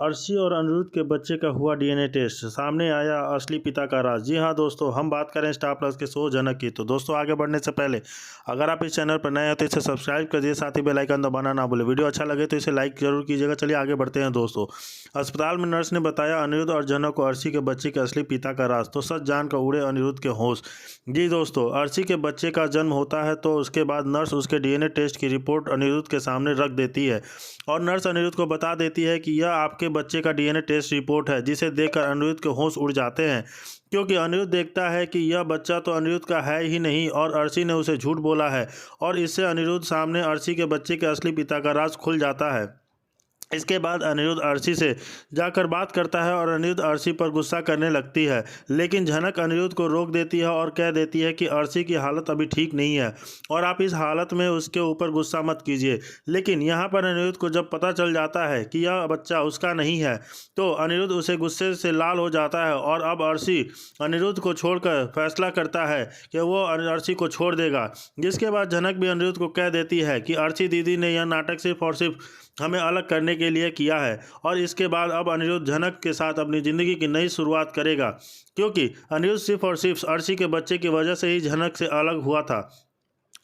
अर्शी और अनिरुद्ध के बच्चे का हुआ डीएनए टेस्ट, सामने आया असली पिता का राज। जी हाँ दोस्तों, हम बात करें स्टार प्लस के शो जनक की। तो दोस्तों आगे बढ़ने से पहले अगर आप इस चैनल पर नए हैं तो इसे सब्सक्राइब कर दिए, साथ ही बेल आइकन दबाना ना भूलें। वीडियो अच्छा लगे तो इसे लाइक जरूर कीजिएगा। चलिए आगे बढ़ते हैं दोस्तों। अस्पताल में नर्स ने बताया अनिरुद्ध और जनक को अर्शी के बच्चे के असली पिता का राज, तो सच जानकर उड़े अनिरुद्ध के होश। जी दोस्तों, अर्शी के बच्चे का जन्म होता है तो उसके बाद नर्स उसके डीएनए टेस्ट की रिपोर्ट अनिरुद्ध के सामने रख देती है और नर्स अनिरुद्ध को बता देती है कि यह आपके बच्चे का डीएनए टेस्ट रिपोर्ट है, जिसे देखकर अनिरुद्ध के होश उड़ जाते हैं, क्योंकि अनिरुद्ध देखता है कि यह बच्चा तो अनिरुद्ध का है ही नहीं और अर्शी ने उसे झूठ बोला है। और इससे अनिरुद्ध सामने अर्शी के बच्चे के असली पिता का राज खुल जाता है। इसके बाद अनिरुद्ध अर्शी से जाकर बात करता है और अनिरुद्ध अर्शी पर गुस्सा करने लगती है, लेकिन झनक अनिरुद्ध को रोक देती है और कह देती है कि अर्शी की हालत अभी ठीक नहीं है और आप इस हालत में उसके ऊपर गुस्सा मत कीजिए। लेकिन यहाँ पर अनिरुद्ध को जब पता चल जाता है कि यह बच्चा उसका नहीं है तो अनिरुद्ध उसे गुस्से से लाल हो जाता है और अब अर्शी अनिरुद्ध को छोड़कर फैसला करता है कि वो अर्शी को छोड़ देगा। जिसके बाद झनक भी अनिरुद्ध को कह देती है कि अर्शी दीदी ने यह नाटक सिर्फ और सिर्फ हमें अलग करने के लिए किया है और इसके बाद अब अनिरुद्ध झनक के साथ अपनी ज़िंदगी की नई शुरुआत करेगा, क्योंकि अनिरुद्ध सिर्फ और सिर्फ अर्शी के बच्चे की वजह से ही झनक से अलग हुआ था।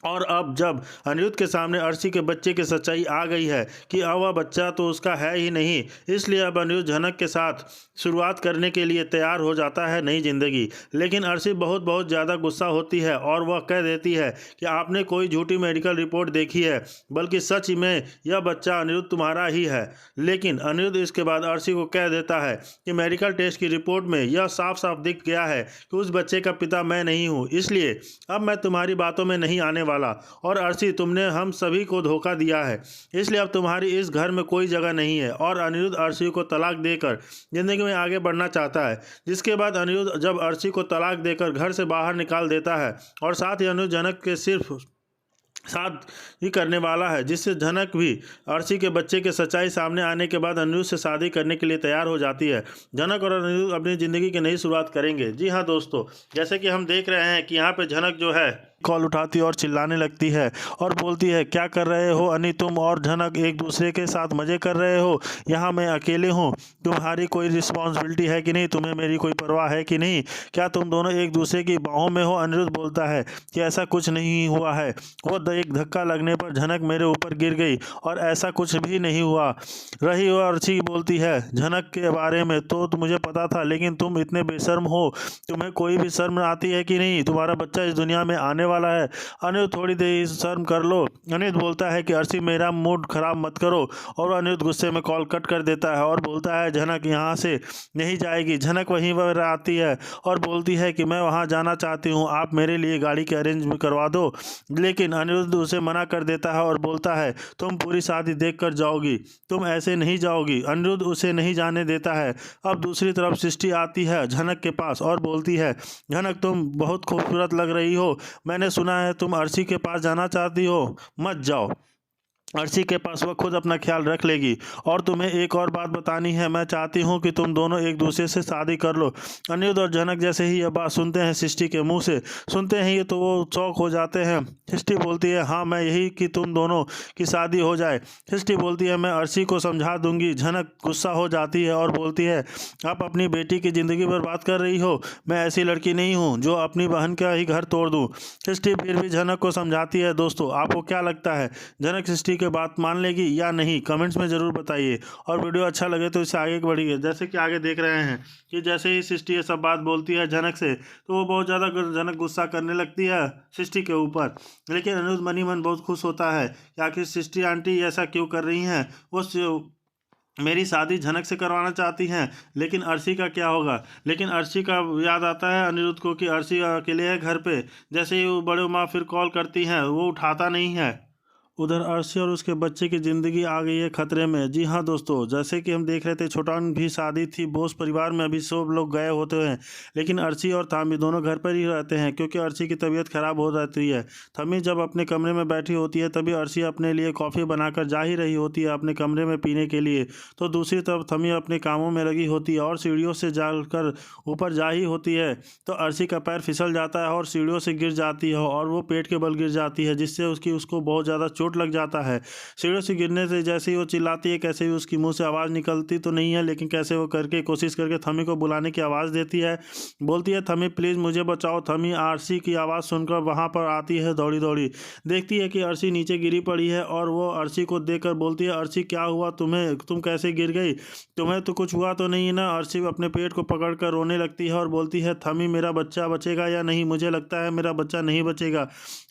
और अब जब अनिरुद्ध के सामने अर्शी के बच्चे की सच्चाई आ गई है कि अब वह बच्चा तो उसका है ही नहीं, इसलिए अब अनिरुद्ध झनक के साथ शुरुआत करने के लिए तैयार हो जाता है नई ज़िंदगी। लेकिन अर्शी बहुत ज़्यादा गुस्सा होती है और वह कह देती है कि आपने कोई झूठी मेडिकल रिपोर्ट देखी है, बल्कि सच में यह बच्चा अनिरुद्ध तुम्हारा ही है। लेकिन अनिरुद्ध इसके बाद अर्शी को कह देता है कि मेडिकल टेस्ट की रिपोर्ट में यह साफ साफ दिख गया है कि उस बच्चे का पिता मैं नहीं हूँ, इसलिए अब मैं तुम्हारी बातों में नहीं आने वाला। और अर्शी, तुमने हम सभी को धोखा दिया है, इसलिए अब तुम्हारी इस घर में कोई जगह नहीं है। और अनिरुद्ध अर्शी को तलाक देकर जिंदगी में आगे बढ़ना चाहता है। जिसके बाद अनिरुद्ध जब अर्शी को तलाक देकर घर से बाहर निकाल देता है और साथ ही अनिरुद्ध जनक के सिर्फ साथ ही करने वाला है, जिससे झनक भी अर्शी के बच्चे के सच्चाई सामने आने के बाद अनिरुद्ध से शादी करने के लिए तैयार हो जाती है। झनक और अनिरुद्ध अपनी ज़िंदगी की नई शुरुआत करेंगे। जी हाँ दोस्तों, जैसे कि हम देख रहे हैं कि यहाँ पे झनक जो है कॉल उठाती और चिल्लाने लगती है और बोलती है, क्या कर रहे हो अनि, तुम और झनक एक दूसरे के साथ मज़े कर रहे हो, यहाँ मैं अकेले हूँ, तुम्हारी कोई रिस्पॉन्सिबिलिटी है कि नहीं, तुम्हें मेरी कोई परवाह है कि नहीं, क्या तुम दोनों एक दूसरे की बाहों में हो। अनिरुद्ध बोलता है कि ऐसा कुछ नहीं हुआ है, वो एक धक्का लगने पर झनक मेरे ऊपर गिर गई और ऐसा कुछ भी नहीं हुआ। रही हो अर्शी बोलती है झनक के बारे में तो मुझे पता था, लेकिन तुम इतने बेशर्म हो, तुम्हें कोई भी शर्म आती है कि नहीं, तुम्हारा बच्चा इस दुनिया में आने वाला है। अनिरुद्ध, थोड़ी देर शर्म कर लो। अनिरुद्ध बोलता है कि अर्शी मेरा मूड खराब मत करो और अनिरुद्ध गुस्से में कॉल कट कर देता है और बोलता है झनक यहाँ से नहीं जाएगी। झनक वहीं पर आती है और बोलती है कि मैं वहाँ जाना चाहती हूँ, आप मेरे लिए गाड़ी के अरेंज करवा दो। लेकिन अनिरुद्ध उसे मना कर देता है और बोलता है तुम पूरी शादी देख कर जाओगी, तुम ऐसे नहीं जाओगी। अनिरुद्ध उसे नहीं जाने देता है। अब दूसरी तरफ सृष्टि आती है झनक के पास और बोलती है झनक, तुम बहुत खूबसूरत लग रही हो, मैंने सुना है तुम अर्शी के पास जाना चाहती हो, मत जाओ, अर्शी के पास वह खुद अपना ख्याल रख लेगी। और तुम्हें एक और बात बतानी है, मैं चाहती हूँ कि तुम दोनों एक दूसरे से शादी कर लो। अनिरुद्ध और झनक जैसे ही यह बात सुनते हैं सृष्टि के मुंह से, सुनते हैं तो वो चौंक हो जाते हैं। सृष्टि बोलती है हाँ, मैं यही कि तुम दोनों की शादी हो जाए। सृष्टि बोलती है मैं अर्शी को समझा दूंगी। झनक गुस्सा हो जाती है और बोलती है आप अपनी बेटी की ज़िंदगी पर बात कर रही हो, मैं ऐसी लड़की नहीं हूँ जो अपनी बहन का ही घर तोड़ दूँ। सृष्टि फिर भी झनक को समझाती है। दोस्तों आपको क्या लगता है, झनक सृष्टि के बात मान लेगी या नहीं, कमेंट्स में ज़रूर बताइए। और वीडियो अच्छा लगे तो इसे आगे बढ़िए। जैसे कि आगे देख रहे हैं कि जैसे ही सृष्टि ये सब बात बोलती है झनक से, तो वो बहुत ज़्यादा झनक गुस्सा करने लगती है सृष्टि के ऊपर। लेकिन अनिरुद्ध मनी मन बहुत खुश होता है कि आखिर सृष्टि आंटी ऐसा क्यों कर रही हैं, वो मेरी शादी झनक से करवाना चाहती हैं। लेकिन अर्शी का क्या होगा। लेकिन अर्शी का याद आता है अनिरुद्ध को कि अर्शी अकेले है घर पे। जैसे ही वो बड़े माँ फिर कॉल करती हैं, वो उठाता नहीं है। उधर अर्शी और उसके बच्चे की ज़िंदगी आ गई है खतरे में। जी हाँ दोस्तों, जैसे कि हम देख रहे थे छोटान भी शादी थी, बोस परिवार में अभी सब लोग गए होते हैं, लेकिन अर्शी और थामी दोनों घर पर ही रहते हैं क्योंकि अर्शी की तबीयत खराब हो जाती है। थमी जब अपने कमरे में बैठी होती है तभी अर्शी अपने लिए कॉफ़ी बनाकर जा ही रही होती है अपने कमरे में पीने के लिए, तो दूसरी तरफ थमी अपने कामों में लगी होती है और सीढ़ियों से जाकर ऊपर जा ही होती है। तो अर्शी का पैर फिसल जाता है और सीढ़ियों से गिर जाती है और वो पेट के बल गिर जाती है, जिससे उसको बहुत ज़्यादा चोट लग जाता है। सीढ़ियों से गिरने से जैसे ही वो चिल्लाती है, कैसे ही उसकी मुंह से आवाज़ निकलती तो नहीं है, लेकिन कैसे वो करके कोशिश करके थमी को बुलाने की आवाज़ देती है। बोलती है, थमी प्लीज़ मुझे बचाओ। थमी अर्शी की आवाज़ सुनकर वहाँ पर आती है दौड़ी दौड़ी। देखती है कि अर्शी नीचे गिरी पड़ी है और वो अर्शी को देखकर बोलती है, अर्शी क्या हुआ तुम्हें, तुम कैसे गिर गई, तुम्हें तो कुछ हुआ तो नहीं है ना। अर्शी अपने पेट को पकड़कर रोने लगती है और बोलती है, थमी मेरा बच्चा बचेगा या नहीं, मुझे लगता है मेरा बच्चा नहीं बचेगा।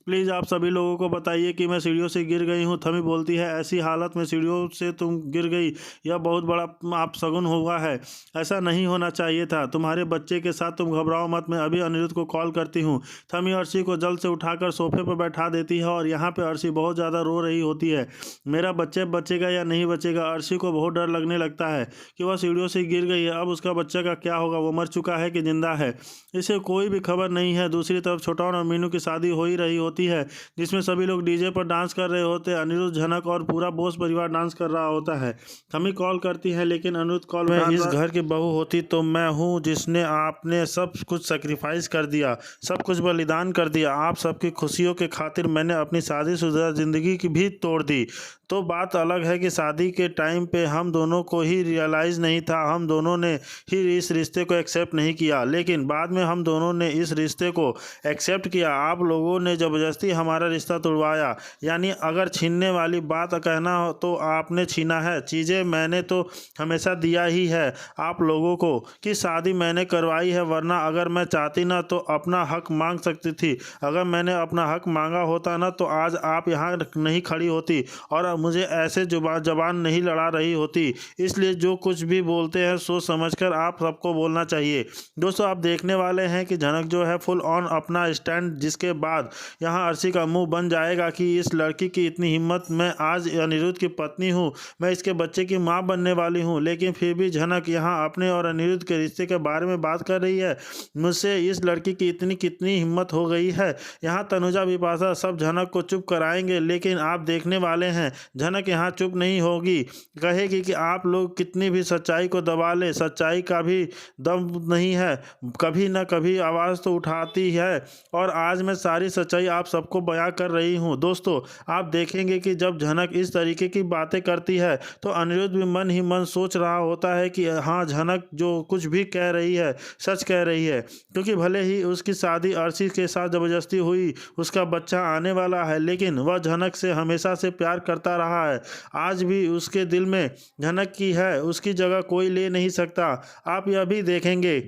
प्लीज़ आप सभी लोगों को बताइए कि मैं सीढ़ियों से गिर गई हूँ। थमी बोलती है, ऐसी हालत में सीढ़ियों से तुम गिर गई, यह बहुत बड़ा आप शगुन हुआ है, ऐसा नहीं होना चाहिए था। तुम्हारे बच्चे के साथ तुम घबराओ मत, मैं अभी अनिरुद्ध को कॉल करती हूँ। थमी अर्शी को जल्द से उठाकर सोफे पर बैठा देती है और यहाँ पर अर्शी बहुत ज़्यादा रो रही होती है। मेरा बच्चे बचेगा या नहीं बचेगा। अर्शी को बहुत डर लगने लगता है कि वह सीढ़ियों से गिर गई है, अब उसका बच्चे का क्या होगा, वो मर चुका है कि जिंदा है, इसे कोई भी खबर नहीं है। दूसरी तरफ छोटान और मीनू की शादी हो ही रही होती है, जिसमें सभी लोग डीजे पर डांस कर रहे होते हैं। अनिरुद्ध, झनक और पूरा बोस परिवार डांस कर रहा होता है। थमी कॉल करती है, लेकिन अनिरुद्ध कॉल में, इस घर की बहू होती तो मैं हूँ जिसने आपने सब कुछ सेक्रीफाइस कर दिया, सब कुछ बलिदान कर दिया। आप सबकी खुशियों के खातिर मैंने अपनी शादीशुदा जिंदगी की भी तोड़ दी। तो बात अलग है कि शादी के टाइम पे हम दोनों को ही रियलाइज़ नहीं था, हम दोनों ने ही इस रिश्ते को एक्सेप्ट नहीं किया, लेकिन बाद में हम दोनों ने इस रिश्ते को एक्सेप्ट किया। आप लोगों ने ज़बरदस्ती हमारा रिश्ता तोड़वाया, यानी अगर छीनने वाली बात कहना हो तो आपने छीना है। चीज़ें मैंने तो हमेशा दिया ही है आप लोगों को, कि शादी मैंने करवाई है, वरना अगर मैं चाहती ना तो अपना हक मांग सकती थी। अगर मैंने अपना हक मांगा होता ना तो आज आप यहाँ नहीं खड़ी होती और मुझे ऐसे जबान नहीं लड़ा रही होती। इसलिए जो कुछ भी बोलते हैं सोच समझकर आप सबको बोलना चाहिए। दोस्तों, आप देखने वाले हैं कि झनक जो है फुल ऑन अपना स्टैंड, जिसके बाद यहाँ अर्शी का मुंह बन जाएगा कि इस लड़की की इतनी हिम्मत, मैं आज अनिरुद्ध की पत्नी हूँ, मैं इसके बच्चे की माँ बनने वाली हूँ, लेकिन फिर भी झनक यहाँ अपने और अनिरुद्ध के रिश्ते के बारे में बात कर रही है। मुझसे इस लड़की की इतनी कितनी हिम्मत हो गई है। यहाँ तनुजा विपाशा सब झनक को चुप कराएंगे, लेकिन आप देखने वाले हैं झनक यहाँ चुप नहीं होगी, कहेगी कि आप लोग कितनी भी सच्चाई को दबा ले, सच्चाई का भी दम नहीं है, कभी ना कभी आवाज़ तो उठाती है और आज मैं सारी सच्चाई आप सबको बयां कर रही हूँ। दोस्तों, आप देखेंगे कि जब झनक इस तरीके की बातें करती है तो अनिरुद्ध भी मन ही मन सोच रहा होता है कि हाँ, झनक जो कुछ भी कह रही है सच कह रही है, क्योंकि भले ही उसकी शादी अर्शी के साथ ज़बरदस्ती हुई, उसका बच्चा आने वाला है, लेकिन वह झनक से हमेशा से प्यार करता रहा है। आज भी उसके दिल में झनक की है, उसकी जगह कोई ले नहीं सकता। आप यह भी देखेंगे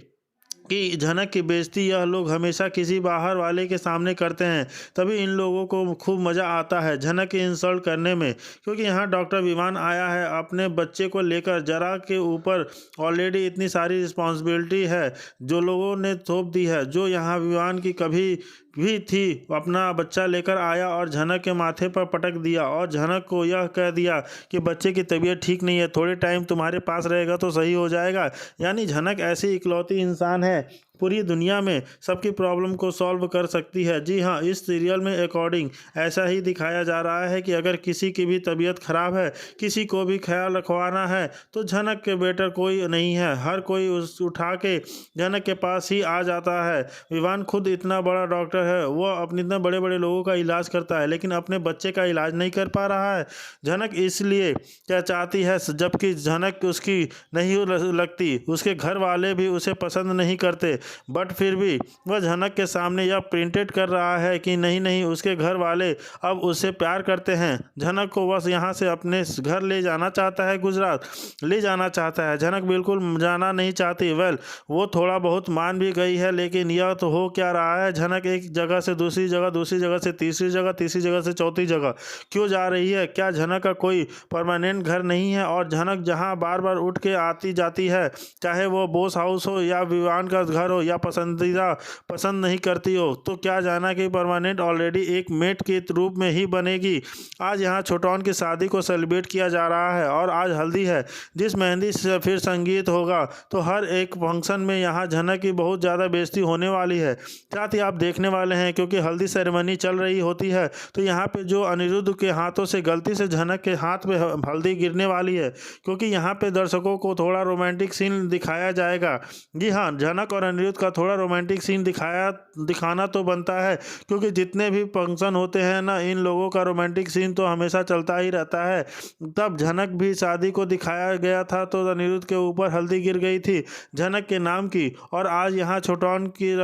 कि झनक की बेइज्जती यह लोग हमेशा किसी बाहर वाले के सामने करते हैं, तभी इन लोगों को खूब मज़ा आता है झनक की इंसल्ट करने में। क्योंकि यहाँ डॉक्टर विमान आया है अपने बच्चे को लेकर, जरा के ऊपर ऑलरेडी इतनी सारी रिस्पॉन्सिबिलिटी है जो लोगों ने थोप दी है, जो यहाँ विमान की कभी भी थी, अपना बच्चा लेकर आया और झनक के माथे पर पटक दिया और झनक को यह कह दिया कि बच्चे की तबीयत ठीक नहीं है, थोड़े टाइम तुम्हारे पास रहेगा तो सही हो जाएगा। यानी झनक ऐसी इकलौती इंसान है पूरी दुनिया में सबकी प्रॉब्लम को सॉल्व कर सकती है। जी हाँ, इस सीरियल में अकॉर्डिंग ऐसा ही दिखाया जा रहा है कि अगर किसी की भी तबीयत खराब है, किसी को भी ख्याल रखवाना है, तो झनक के बेटर कोई नहीं है, हर कोई उठा के झनक के पास ही आ जाता है। विवान खुद इतना बड़ा डॉक्टर है, वह अपने इतने बड़े बड़े लोगों का इलाज करता है, लेकिन अपने बच्चे का इलाज नहीं कर पा रहा है। झनक इसलिए क्या चाहती है, जबकि झनक उसकी नहीं लगती, उसके घर वाले भी उसे पसंद नहीं करते, बट फिर भी वह झनक के सामने यह प्रिंटेड कर रहा है कि नहीं नहीं, उसके घर वाले अब उससे प्यार करते हैं। झनक को बस यहाँ से अपने घर ले जाना चाहता है, गुजरात ले जाना चाहता है। झनक बिल्कुल जाना नहीं चाहती। वो थोड़ा बहुत मान भी गई है, लेकिन यह तो हो क्या रहा है, झनक एक जगह से दूसरी जगह, दूसरी जगह से तीसरी जगह, तीसरी जगह से चौथी जगह क्यों जा रही है? क्या झनक का कोई परमानेंट घर नहीं है? और झनक जहाँ बार बार उठ के आती जाती है, चाहे वो बोस हाउस हो या विवान का घर हो या पसंदीदा पसंद नहीं करती हो, तो क्या जाना कि परमानेंट ऑलरेडी एक मेट के रूप में ही बनेगी। आज यहाँ छोटौन की शादी को सेलिब्रेट किया जा रहा है और आज हल्दी है, जिस मेहंदी से फिर संगीत होगा, तो हर एक फंक्शन में यहाँ झनक की बहुत ज़्यादा बेइज्जती होने वाली है। साथ ही आप देखने वाले हैं, क्योंकि हल्दी सेरेमनी चल रही होती है, तो यहाँ पे जो अनिरुद्ध के हाथों से गलती से झनक के हाथ पे हल्दी गिरने वाली है, क्योंकि यहाँ पे दर्शकों को थोड़ा रोमांटिक सीन दिखाया जाएगा। जी हाँ, झनक और अनिरुद्ध का थोड़ा रोमांटिक सीन दिखाना तो बनता है, क्योंकि जितने भी फंक्शन होते हैं ना, इन लोगों का रोमांटिक सीन तो हमेशा चलता ही रहता है। तब झनक भी शादी को दिखाया गया था तो अनिरुद्ध के ऊपर हल्दी गिर गई थी झनक के नाम की, और आज यहाँ छोटौन की